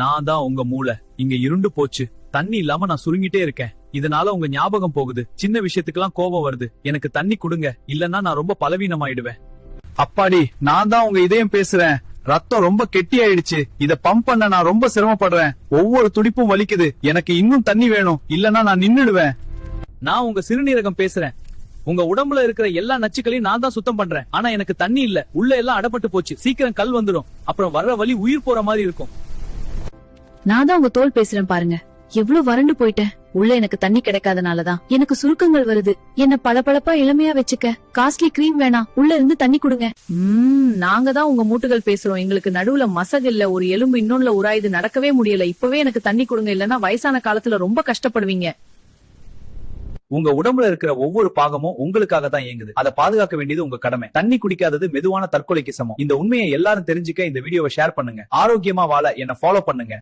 நான் தான் உங்க மூளை. இங்க இருண்டு போச்சு. தண்ணி இல்லாம நான் சுருங்கிட்டே இருக்கேன். இதனால உங்க ஞாபகம் போகுது. சின்ன விஷயத்துக்கெல்லாம் கோபம் வருது. எனக்கு தண்ணி கொடுங்க, இல்லன்னா நான் ரொம்ப பலவீனமாயிடுவேன். அப்பாடி, நான் தான் உங்க இதயம் பேசுறேன். ரத்தம் ரொம்ப கெட்டி ஆயிடுச்சு. இத பம்ப் பண்ண நான் ரொம்ப சிரமப்படுறேன். ஒவ்வொரு துடிப்பும் வலிக்குது. எனக்கு இன்னும் தண்ணி வேணும், இல்லன்னா நான் நின்னுடுவேன். நான் உங்க சிறுநீரகம் பேசுறேன். உங்க உடம்புல இருக்கிற எல்லா நச்சுக்களையும் நான் தான் சுத்தம் பண்றேன். ஆனா எனக்கு தண்ணி இல்ல. உள்ள எல்லாம் அடப்பட்டு போச்சு. சீக்கிரம் கல் வந்துடும். அப்புறம் வர்ற வலி உயிர் போற மாதிரி இருக்கும். நான் தான் உங்க தோல் பேசுறேன் பாருங்க. எவ்வளவு வறண்டு போயிட்டேன். உள்ள எனக்கு தண்ணி கிடைக்காதனாலதான் எனக்கு சுருக்கங்கள் வருது. என்ன பளபளப்பா இளமையா வச்சுக்க. காஸ்ட்லி கிரீம் வேணாம், உள்ள இருந்து தண்ணி கொடுங்க. நாங்க தான் உங்க மூட்டுகள் பேசுறோம். எங்களுக்கு நடுவுல மசகு இல்ல. ஒரு எலும்பு இன்னொன்னுல உராயுது. நடக்கவே முடியல. இப்பவே எனக்கு தண்ணி கொடுங்க, இல்லன்னா வயசான காலத்துல ரொம்ப கஷ்டப்படுவீங்க. உங்க உடம்புல இருக்கிற ஒவ்வொரு பாகமும் உங்களுக்காக தான் இயங்குது. அதை பாதுகாக்க வேண்டியது உங்க கடமை. தண்ணி குடிக்காதது மெதுவான தற்கொலைக்கு சமம். இந்த உண்மையை எல்லாரும் தெரிஞ்சுக்க இந்த வீடியோவை ஷேர் பண்ணுங்க. ஆரோக்கியமா வாழ என்ன ஃபாலோ பண்ணுங்க.